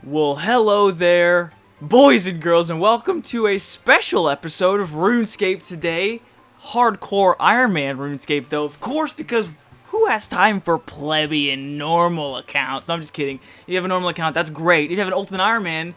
Well, hello there, boys and girls, and welcome to a special episode of Runescape today. Hardcore Iron Man Runescape, though, of course, because who has time for plebeian normal accounts? No, I'm just kidding. If you have a normal account, that's great. If you have an Ultimate Iron Man,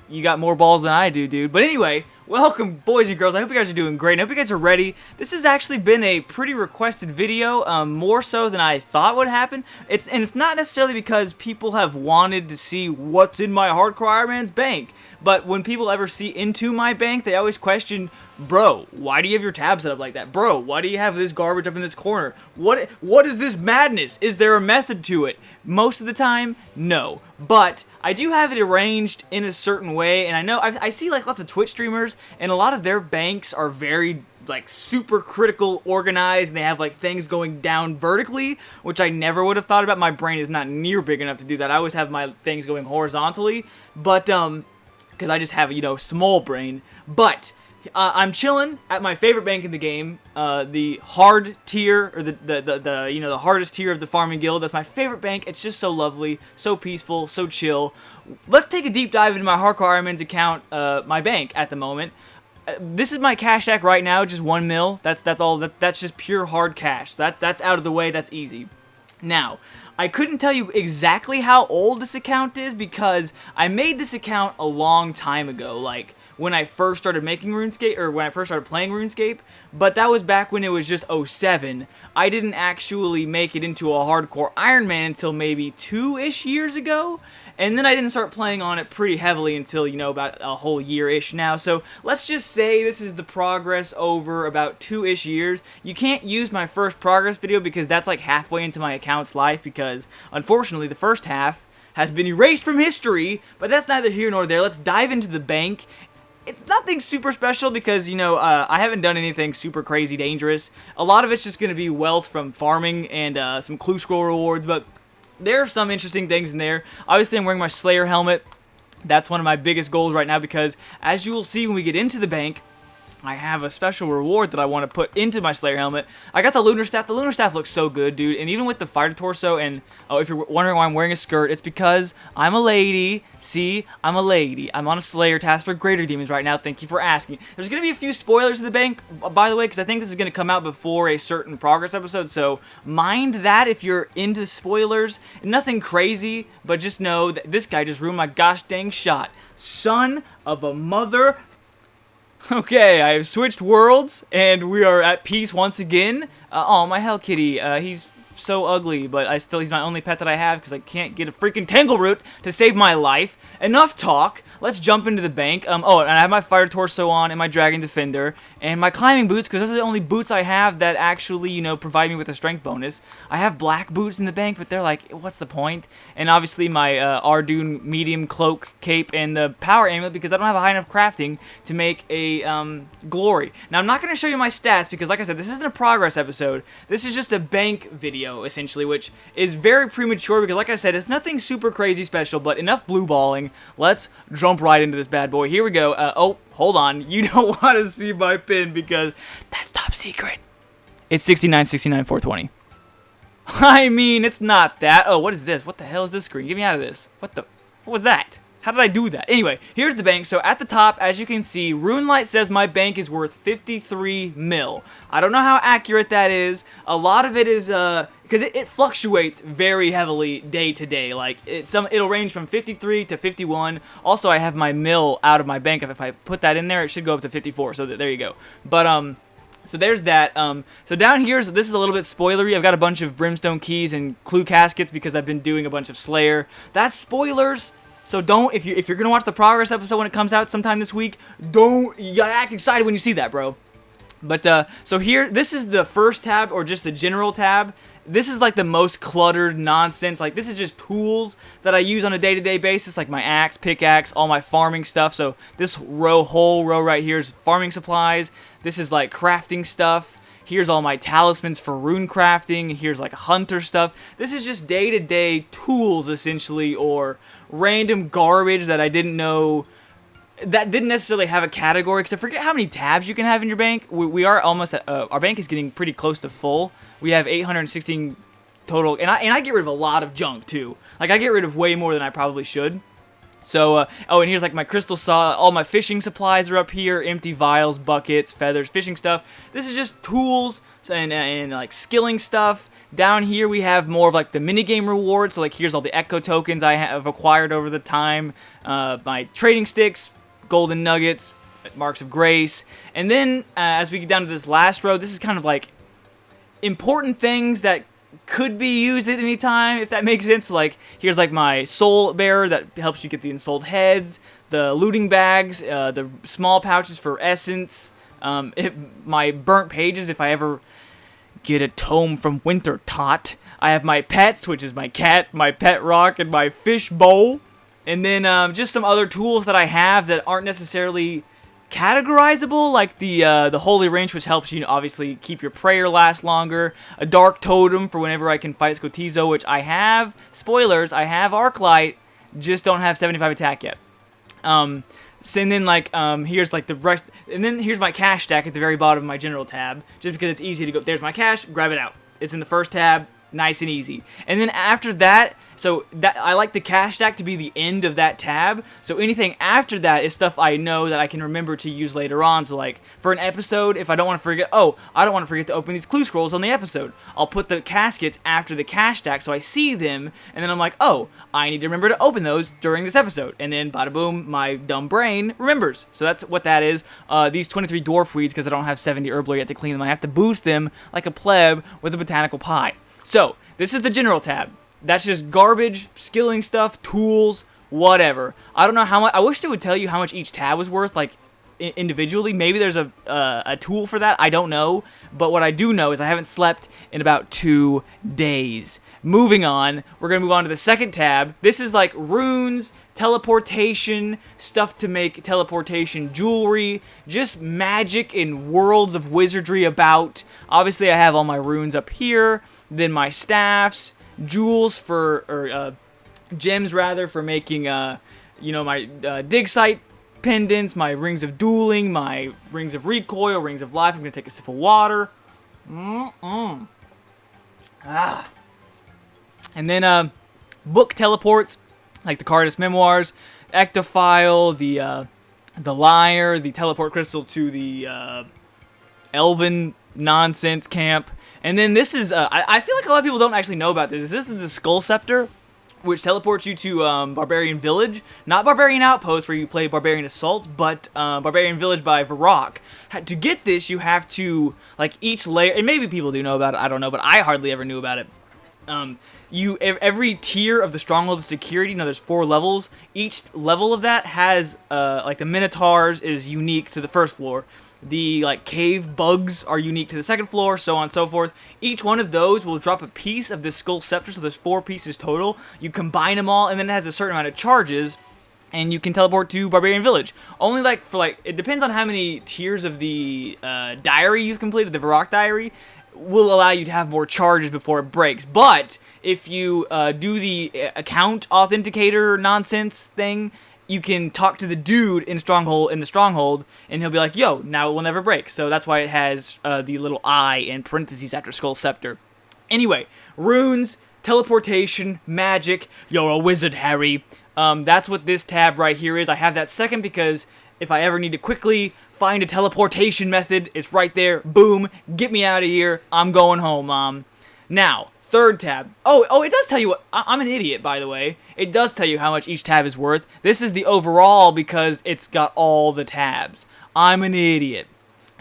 you got more balls than I do, dude. But anyway, welcome, boys and girls. I hope you guys are doing great. I hope you guys are ready. This has actually been a pretty requested video, more so than I thought would happen. It's not necessarily because people have wanted to see what's in my Hardcore Iron Man's bank, but when people ever see into my bank, they always question, bro, why do you have your tab set up like that? Bro, why do you have this garbage up in this corner? What is this madness? Is there a method to it? Most of the time, no. But I do have it arranged in a certain way, and I know I see like lots of Twitch streamers, and a lot of their banks are very like super critical organized, and they have like things going down vertically, which I never would have thought about. My brain is not near big enough to do that. I always have my things going horizontally, but because I just have, you know, small brain. But I'm chilling at my favorite bank in the game, the hard tier, or the you know, the hardest tier of the farming guild. That's my favorite bank. It's just so lovely, so peaceful, so chill. Let's take a deep dive into my Hardcore Iron Man's account, my bank at the moment. This is my cash stack right now, just 1 mil. That's all. That's just pure hard cash. That's out of the way. That's easy. Now, I couldn't tell you exactly how old this account is because I made this account a long time ago, like when I first started making RuneScape, or when I first started playing RuneScape, but that was back when it was just 07. I didn't actually make it into a Hardcore Iron Man until maybe 2-ish years ago, and then I didn't start playing on it pretty heavily until, you know, about a whole year-ish now. So let's just say this is the progress over about 2-ish years. You can't use my first progress video because that's like halfway into my account's life, because unfortunately the first half has been erased from history, but that's neither here nor there. Let's dive into the bank. It's nothing super special because, you know, I haven't done anything super crazy dangerous. A lot of it's just going to be wealth from farming and some clue scroll rewards, but there are some interesting things in there. Obviously, I'm wearing my Slayer helmet. That's one of my biggest goals right now because, as you will see when we get into the bank, I have a special reward that I want to put into my Slayer helmet. I got the Lunar Staff. The Lunar Staff looks so good, dude. And even with the Fighter Torso, and oh, if you're wondering why I'm wearing a skirt, it's because I'm a lady. See, I'm a lady. I'm on a Slayer task for Greater Demons right now. Thank you for asking. There's going to be a few spoilers in the bank, by the way, because I think this is going to come out before a certain progress episode. So mind that if you're into spoilers. Nothing crazy, but just know that this guy just ruined my gosh dang shot. Son of a mother. Okay, I have switched worlds, and we are at peace once again. Oh, my Hell Kitty, he's so ugly, but he's my only pet that I have because I can't get a freaking Tangleroot to save my life. Enough talk. Let's jump into the bank. Oh, and I have my Fire Torso on and my Dragon Defender and my climbing boots because those are the only boots I have that actually, you know, provide me with a strength bonus. I have black boots in the bank, but they're like, what's the point? And obviously my Ardoon medium cloak cape and the power amulet because I don't have a high enough crafting to make a glory. Now, I'm not going to show you my stats because, like I said, this isn't a progress episode. This is just a bank video, essentially, which is very premature because, like I said, it's nothing super crazy special, but enough blue balling. Let's jump right into this bad boy. Here we go. Oh, hold on. You don't want to see my pin because that's top secret. It's 69-69-420. I mean, it's not that. Oh, what is this? What the hell is this screen? Get me out of this. What was that? How did I do that? Anyway, here's the bank. So at the top, as you can see, RuneLite says my bank is worth 53 mil. I don't know how accurate that is. A lot of it is, because it fluctuates very heavily day to day. Like, it'll range from 53 to 51. Also, I have my mil out of my bank. If I put that in there, it should go up to 54. So there you go. But, so there's that. So down here, so this is a little bit spoilery. I've got a bunch of brimstone keys and clue caskets because I've been doing a bunch of Slayer. That's spoilers. So don't, if you're gonna watch the progress episode when it comes out sometime this week, you gotta act excited when you see that, bro. But so here, this is the first tab, or just the general tab. This is like the most cluttered nonsense. Like, this is just tools that I use on a day-to-day basis, like my axe, pickaxe, all my farming stuff. So this whole row right here is farming supplies. This is like crafting stuff. Here's all my talismans for rune crafting. Here's like hunter stuff. This is just day-to-day tools, essentially, or random garbage that I didn't know, that didn't necessarily have a category, because I forget how many tabs you can have in your bank. We are almost at, our bank is getting pretty close to full. We have 816 total, and I get rid of a lot of junk, too. Like, I get rid of way more than I probably should. So, oh, and here's like my crystal saw. All my fishing supplies are up here. Empty vials, buckets, feathers, fishing stuff. This is just tools and like skilling stuff. Down here we have more of like the minigame rewards. So like here's all the echo tokens I have acquired over the time. My trading sticks, golden nuggets, marks of grace. And then as we get down to this last row, this is kind of like important things that could be used at any time, if that makes sense. Like here's like my soul bearer that helps you get the ensouled heads, the looting bags, the small pouches for essence, my burnt pages if I ever get a tome from Winter Tot. I have my pets, which is my cat, my pet rock, and my fish bowl. And then just some other tools that I have that aren't necessarily categorizable, like the holy wrench, which helps you obviously keep your prayer last longer. A dark totem for whenever I can fight Scotizo, which I have. Spoilers, I have Arclight, just don't have 75 attack yet. And then like here's like the rest, and then here's my cash stack at the very bottom of my general tab, just because it's easy to go. There's my cash, grab it out. It's in the first tab, nice and easy. And then after that, so that I like the cash stack to be the end of that tab. So anything after that is stuff I know that I can remember to use later on. So like for an episode, if I don't want to forget, I don't want to forget to open these clue scrolls on the episode, I'll put the caskets after the cash stack so I see them, and then I'm like, oh, I need to remember to open those during this episode. And then bada boom, my dumb brain remembers. So that's what that is. These 23 dwarf weeds, because I don't have 70 herbal yet to clean them, I have to boost them like a pleb with a botanical pie. So this is the general tab. That's just garbage, skilling stuff, tools, whatever. I don't know how much. I wish they would tell you how much each tab was worth, like individually. Maybe there's a tool for that. I don't know. But what I do know is I haven't slept in about 2 days. Moving on, we're gonna move on to the second tab. This is like runes, teleportation, stuff to make teleportation jewelry, just magic and worlds of wizardry about. Obviously, I have all my runes up here. Then my staffs. Jewels gems rather, for making, my dig site pendants, my rings of dueling, my rings of recoil, rings of life. I'm gonna take a sip of water. And then book teleports, like the Cardus Memoirs, Ectophile, the Lyre, the teleport crystal to the Elven nonsense camp. And then this is, I feel like a lot of people don't actually know about this. This is the Skull Scepter, which teleports you to Barbarian Village. Not Barbarian Outpost, where you play Barbarian Assault, but Barbarian Village by Varrock. To get this, you have to, like, each layer, and maybe people do know about it, I don't know, but I hardly ever knew about it. Every tier of the Stronghold of Security, there's 4 levels. Each level of that has, like, the Minotaurs is unique to the first floor. The cave bugs are unique to the second floor, so on and so forth. Each one of those will drop a piece of this Skull Scepter, so there's 4 pieces total. You combine them all, and then it has a certain amount of charges, and you can teleport to Barbarian Village. Only it depends on how many tiers of the diary you've completed, the Varrock diary, will allow you to have more charges before it breaks. But if you do the account authenticator nonsense thing, you can talk to the dude in the stronghold, and he'll be like, yo, now it will never break. So that's why it has the little I in parentheses after Skull Scepter. Anyway, runes, teleportation, magic. You're a wizard, Harry. That's what this tab right here is. I have that second because if I ever need to quickly find a teleportation method, it's right there. Boom, get me out of here. I'm going home, Mom. Now, third tab. Oh, it does tell you what. I'm an idiot, by the way. It does tell you how much each tab is worth. This is the overall because it's got all the tabs. I'm an idiot.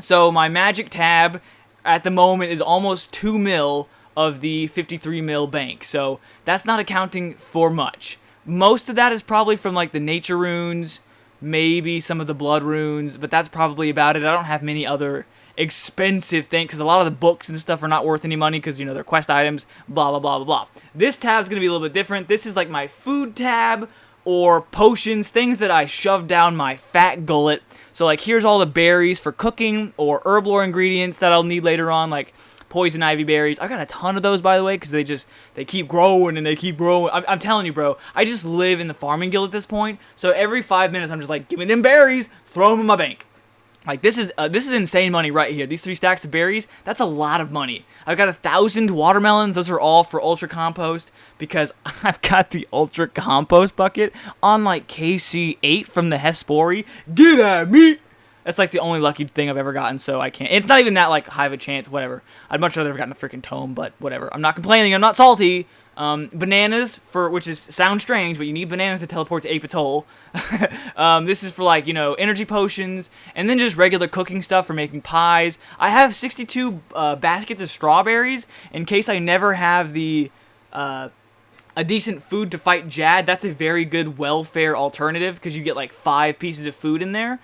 So my magic tab at the moment is almost 2 mil of the 53 mil bank. So that's not accounting for much. Most of that is probably from like the nature runes, maybe some of the blood runes, but that's probably about it. I don't have many other expensive thing, because a lot of the books and stuff are not worth any money because, they're quest items, blah, blah, blah, blah, blah. This tab's going to be a little bit different. This is like my food tab or potions, things that I shove down my fat gullet. So, like, here's all the berries for cooking or herblore ingredients that I'll need later on, like poison ivy berries. I got a ton of those, by the way, because they keep growing and they keep growing. I'm telling you, bro, I just live in the farming guild at this point. So every 5 minutes, I'm just like, give me them berries, throw them in my bank. Like, this is insane money right here. These 3 stacks of berries, that's a lot of money. I've got 1,000 watermelons. Those are all for Ultra Compost because I've got the Ultra Compost bucket on, like, KC8 from the Hespori. Get at me! That's, like, the only lucky thing I've ever gotten, so I can't. It's not even that, like, high of a chance, whatever. I'd much rather have gotten a freaking tome, but whatever. I'm not complaining. I'm not salty. Bananas, sounds strange, but you need bananas to teleport to Ape Atoll. This is for, like, energy potions, and then just regular cooking stuff for making pies. I have 62 baskets of strawberries in case I never have a decent food to fight Jad. That's a very good welfare alternative because you get like 5 pieces of food in there.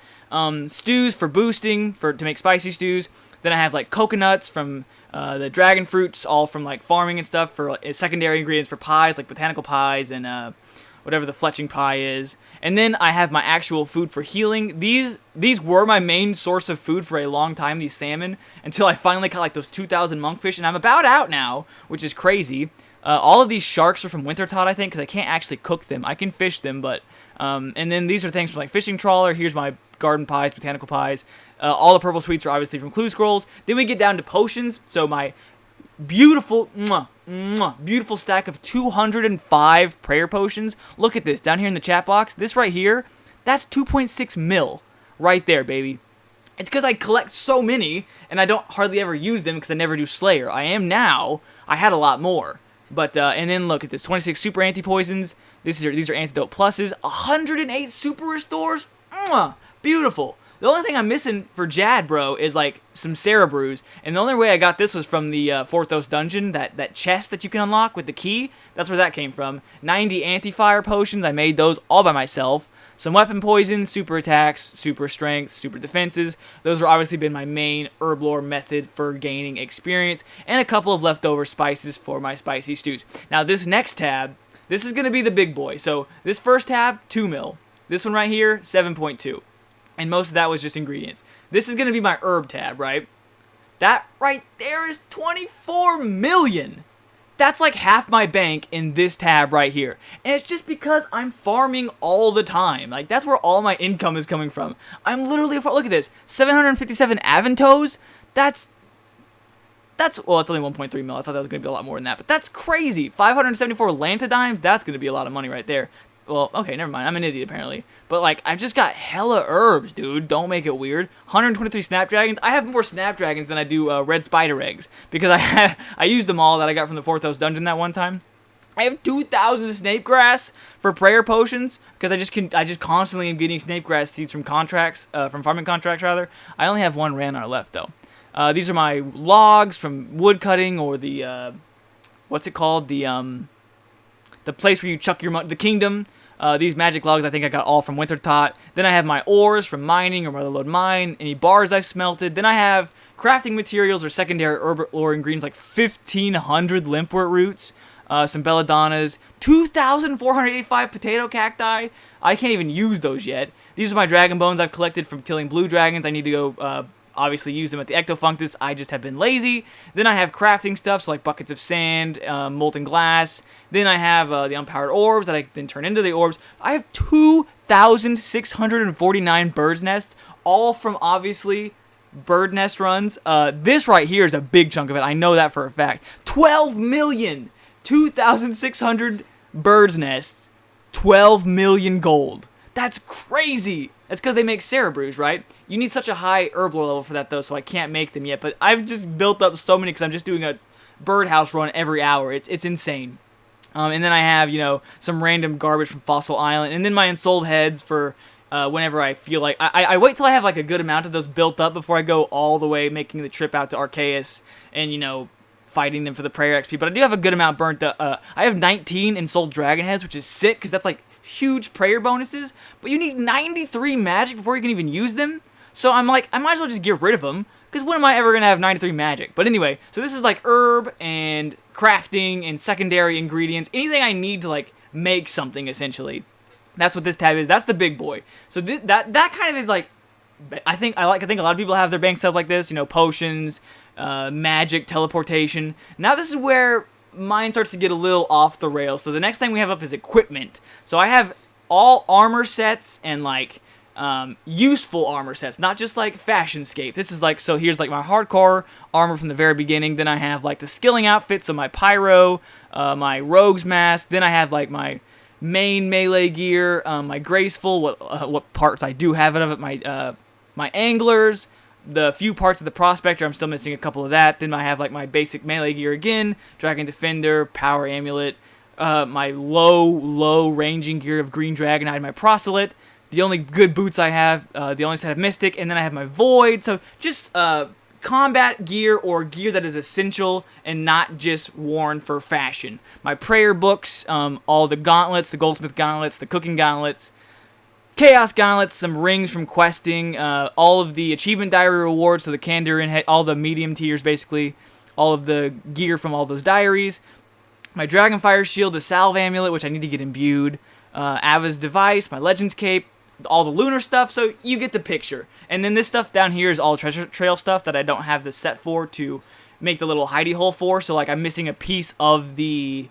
Stews for boosting, to make spicy stews. Then I have like coconuts from the dragon fruits, all from like farming and stuff for secondary ingredients for pies, like botanical pies and whatever the fletching pie is. And then I have my actual food for healing. These were my main source of food for a long time, these salmon, until I finally caught like those 2,000 monkfish, and I'm about out now, which is crazy. All of these sharks are from Wintertot, I think, because I can't actually cook them. I can fish them, but and then these are things from like fishing trawler. Here's my garden pies, botanical pies. All the purple sweets are obviously from Clue Scrolls. Then we get down to potions. So my beautiful, beautiful stack of 205 prayer potions. Look at this down here in the chat box. This right here, that's 2.6 mil right there, baby. It's because I collect so many and I don't hardly ever use them because I never do Slayer. I am now. I had a lot more. But, and then look at this, 26 super anti-poisons. These are antidote pluses. 108 super restores. Beautiful. The only thing I'm missing for Jad, bro, is like some Cerebrews. And the only way I got this was from the Forthos dungeon, that chest that you can unlock with the key. That's where that came from. 90 anti-fire potions. I made those all by myself. Some weapon poisons, super attacks, super strength, super defenses. Those have obviously been my main herb lore method for gaining experience. And a couple of leftover spices for my spicy stews. Now this next tab, this is going to be the big boy. So this first tab, 2 mil. This one right here, 7.2. And most of that was just ingredients. This is going to be my herb tab, right? That right there is 24 million. That's like half my bank in this tab right here. And it's just because I'm farming all the time. Like, that's where all my income is coming from. I'm literally, look at this, 757 Aventos. That's, well, it's only 1.3 mil. I thought that was going to be a lot more than that. But that's crazy. 574 Lantidimes. That's going to be a lot of money right there. Well, okay, never mind. I'm an idiot, apparently. But, like, I've just got hella herbs, dude. Don't make it weird. 123 Snapdragons. I have more Snapdragons than I do red spider eggs. Because I used them all that I got from the Forthos dungeon that one time. I have 2,000 Snape Grass for prayer potions. Because I just constantly am getting Snape Grass seeds from contracts. From farming contracts, rather. I only have 1 Ranar left, though. These are my logs from wood cutting or the, what's it called? The place where you chuck your the kingdom. These magic logs, I think I got all from Wintertot. Then I have my ores from mining or Motherlode Mine. Any bars I've smelted. Then I have crafting materials or secondary herb lore ingredients like 1,500 limpwort roots, some belladonnas, 2,485 potato cacti. I can't even use those yet. These are my dragon bones I've collected from killing blue dragons. I need to go obviously use them at the Ectofunctus. I just have been lazy. Then I have crafting stuff, so like buckets of sand, molten glass. Then I have the unpowered orbs that I then turn into the orbs. I have 2,649 bird's nests, all from obviously bird nest runs. This right here is a big chunk of it. I know that for a fact. 12 million, 2,600 bird's nests, 12 million gold. That's crazy. That's because they make Cerebrews, right? You need such a high herb lore level for that, though, so I can't make them yet. But I've just built up so many because I'm just doing a birdhouse run every hour. It's insane. And then I have, some random garbage from Fossil Island. And then my ensouled heads for whenever I feel like... I wait till I have, like, a good amount of those built up before I go all the way making the trip out to Arceus and, fighting them for the prayer XP. But I do have a good amount burnt up. I have 19 ensouled dragon heads, which is sick because that's, like, huge prayer bonuses, but you need 93 magic before you can even use them. So I'm like, I might as well just get rid of them, because when am I ever going to have 93 magic? But anyway, so this is like herb and crafting and secondary ingredients, anything I need to like make something essentially. That's what this tab is. That's the big boy. So that kind of is like, I think a lot of people have their bank stuff like this, potions, magic, teleportation. Now this is where mine starts to get a little off the rails. So the next thing we have up is equipment. So I have all armor sets and like useful armor sets, not just like fashionscape. This is like, so here's like my hardcore armor from the very beginning. Then I have like the skilling outfit, so my pyro, my rogue's mask. Then I have like my main melee gear, my graceful, what parts I do have of it, my anglers, the few parts of the prospector, I'm still missing a couple of that. Then I have like my basic melee gear again, dragon defender, power amulet, my low ranging gear of green dragon. I had my proselyte, the only good boots I have, the only set of mystic, and then I have my void. So just combat gear or gear that is essential and not just worn for fashion. My prayer books, all the gauntlets, the goldsmith gauntlets, the cooking gauntlets, chaos gauntlets, some rings from questing, all of the achievement diary rewards, so the Kandarin, all the medium tiers basically, all of the gear from all those diaries, my dragonfire shield, the salve amulet, which I need to get imbued, Ava's device, my legends cape, all the lunar stuff, so you get the picture. And then this stuff down here is all treasure trail stuff that I don't have the set for to make the little hidey hole for, so like I'm missing a piece of the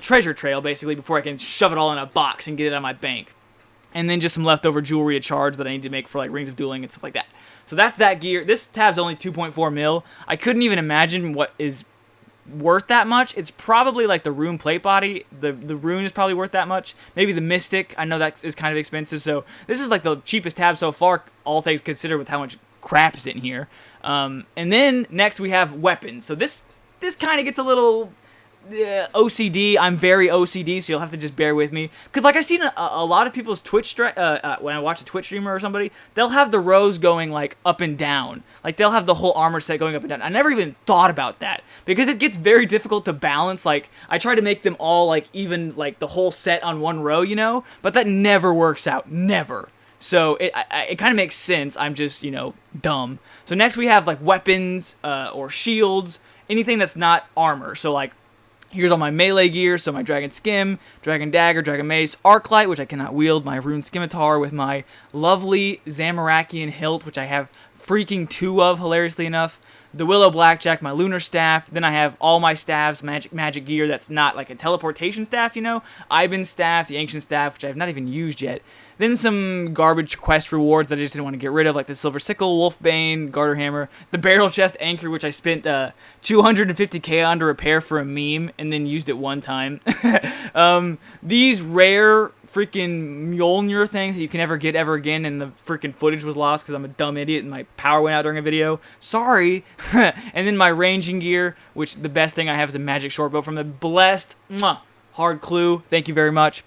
treasure trail basically before I can shove it all in a box and get it on my bank. And then just some leftover jewelry to charge that I need to make for like rings of dueling and stuff like that. So that's that gear. This tab's only 2.4 mil. I couldn't even imagine what is worth that much. It's probably like the rune plate body. The rune is probably worth that much. Maybe the mystic. I know that is kind of expensive. So this is like the cheapest tab so far, all things considered, with how much crap is in here. And then next we have weapons. So this kind of gets a little OCD. I'm very OCD, so you'll have to just bear with me. Because like I've seen a lot of people's Twitch, when I watch a Twitch streamer or somebody, they'll have the rows going like up and down. Like they'll have the whole armor set going up and down. I never even thought about that because it gets very difficult to balance. Like I try to make them all like even like the whole set on one row, you know, but that never works out. Never. So it kind of makes sense. I'm just, dumb. So next we have like weapons or shields, anything that's not armor. So like here's all my melee gear, so my Dragon Skim, Dragon Dagger, Dragon Mace, Arclight, which I cannot wield, my Rune Scimitar with my lovely Zamarakian hilt, which I have freaking 2 of, hilariously enough, the Willow Blackjack, my Lunar Staff, then I have all my staffs, magic gear that's not like a teleportation staff, Iban's Staff, the Ancient Staff, which I have not even used yet, then some garbage quest rewards that I just didn't want to get rid of, like the Silver Sickle, Wolfbane, Garter Hammer, the Barrel Chest Anchor, which I spent 250k on to repair for a meme, and then used it one time. These rare freaking Mjolnir things that you can never get ever again, and the freaking footage was lost because I'm a dumb idiot and my power went out during a video. Sorry. And then my ranging gear, which the best thing I have is a magic short bow from the blessed Hard Clue. Thank you very much.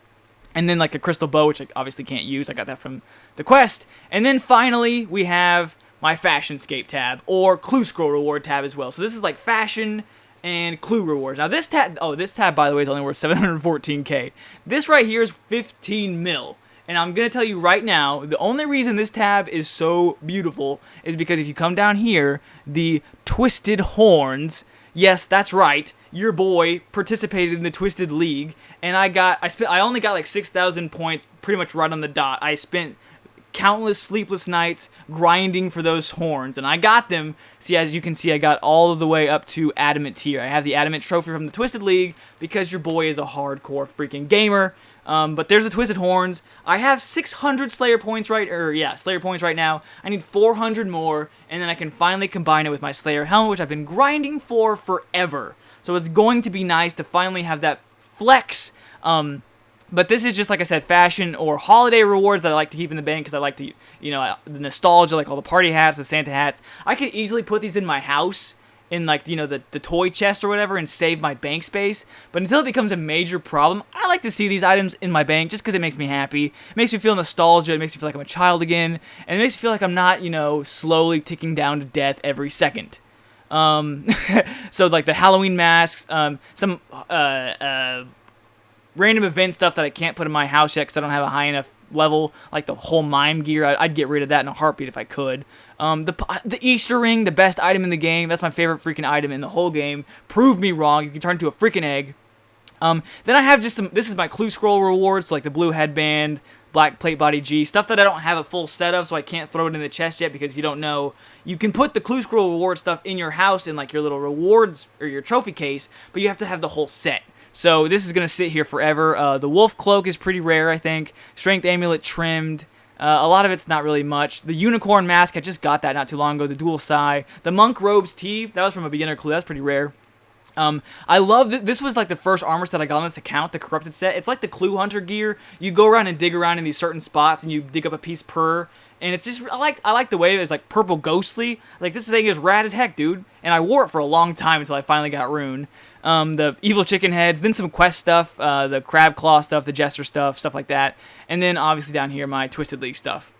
And then like a crystal bow, which I obviously can't use. I got that from the quest. And then finally, we have my Fashionscape tab, or Clue Scroll Reward tab as well. So this is like fashion and clue rewards. Now this tab, by the way, is only worth 714k. This right here is 15 mil. And I'm going to tell you right now, the only reason this tab is so beautiful is because if you come down here, the Twisted Horns, yes, that's right, your boy participated in the Twisted League, and I only got like 6,000 points pretty much right on the dot. I spent countless sleepless nights grinding for those horns, and I got them. See, as you can see, I got all of the way up to Adamant tier. I have the Adamant trophy from the Twisted League because your boy is a hardcore freaking gamer. But there's the Twisted Horns. I have 600 Slayer points right now. I need 400 more, and then I can finally combine it with my Slayer helmet, which I've been grinding for forever. So it's going to be nice to finally have that flex. But this is just, like I said, fashion or holiday rewards that I like to keep in the bank because I like to, the nostalgia, like all the party hats, the Santa hats. I could easily put these in my house in like, the toy chest or whatever and save my bank space. But until it becomes a major problem, I like to see these items in my bank just because it makes me happy. It makes me feel nostalgia. It makes me feel like I'm a child again. And it makes me feel like I'm not, slowly ticking down to death every second. So like the Halloween masks, some random event stuff that I can't put in my house yet because I don't have a high enough level, like the whole mime gear. I'd get rid of that in a heartbeat if I could. The Easter ring, the best item in the game. That's my favorite freaking item in the whole game. Prove me wrong. You can turn into a freaking egg. Then I have just this is my Clue Scroll rewards, so like the blue headband, black plate body G, stuff that I don't have a full set of, so I can't throw it in the chest yet because you don't know. You can put the Clue Scroll reward stuff in your house in like your little rewards or your trophy case, but you have to have the whole set. So this is going to sit here forever. The Wolf Cloak is pretty rare, I think. Strength Amulet trimmed. A lot of it's not really much. The unicorn mask, I just got that not too long ago. The dual psi. The monk robes tee, that was from a beginner clue. That's pretty rare. I love that this was like the first armor set I got on this account, the corrupted set. It's like the clue hunter gear. You go around and dig around in these certain spots, and you dig up a piece per. And it's just I like the way it's like purple ghostly. Like this thing is rad as heck, dude. And I wore it for a long time until I finally got Rune. The evil chicken heads, then some quest stuff, the crab claw stuff, the jester stuff like that. And then obviously down here my Twisted League stuff.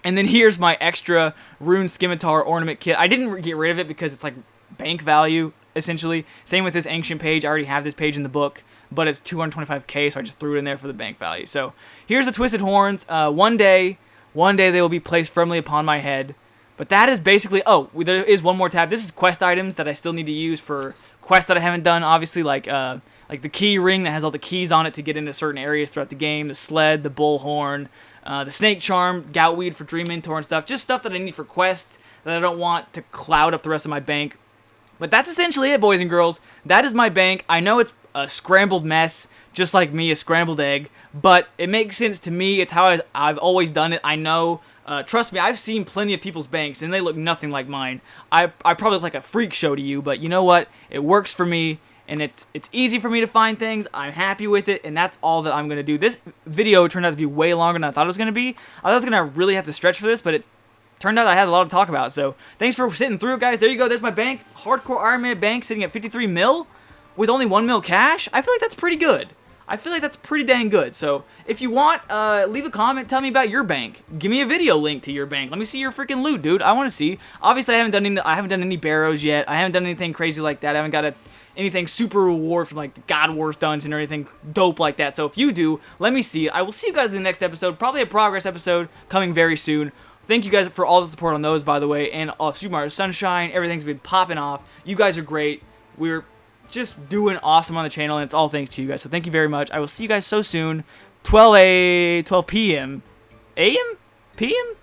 And then here's my extra Rune Scimitar ornament kit. I didn't get rid of it because it's like bank value, essentially. Same with this ancient page. I already have this page in the book, but it's 225k, so I just threw it in there for the bank value. So here's the twisted horns. One day they will be placed firmly upon my head. But that is basically... Oh, there is one more tab. This is quest items that I still need to use for quests that I haven't done. Obviously, like the key ring that has all the keys on it to get into certain areas throughout the game. The sled, the bullhorn, the snake charm, goutweed for dream mentor and stuff. Just stuff that I need for quests that I don't want to cloud up the rest of my bank. But that's essentially it, boys and girls. That is my bank. I know it's a scrambled mess, just like me, a scrambled egg. But it makes sense to me. It's how I've always done it. I know... trust me, I've seen plenty of people's banks, and they look nothing like mine. I probably look like a freak show to you, but you know what? It works for me, and it's easy for me to find things. I'm happy with it, and that's all that I'm going to do. This video turned out to be way longer than I thought it was going to be. I thought I was going to really have to stretch for this, but it turned out I had a lot to talk about. So thanks for sitting through it, guys. There you go. There's my bank. Hardcore Iron Man bank sitting at 53 mil with only 1 mil cash. I feel like that's pretty good. I feel like that's pretty dang good. So if you want, leave a comment. Tell me about your bank. Give me a video link to your bank. Let me see your freaking loot, dude. I want to see. Obviously, I haven't done any barrows yet. I haven't done anything crazy like that. I haven't got anything super reward from like the God Wars dungeon or anything dope like that. So if you do, let me see. I will see you guys in the next episode. Probably a progress episode coming very soon. Thank you guys for all the support on those, by the way. And Super Mario Sunshine. Everything's been popping off. You guys are great. We're just doing awesome on the channel, and it's all thanks to you guys. So thank you very much. I will see you guys so soon. 12 p.m. a.m. p.m.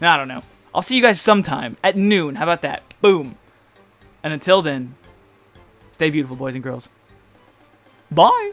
I don't know. I'll see you guys sometime at noon. How about that? Boom. And until then, stay beautiful, boys and girls. Bye.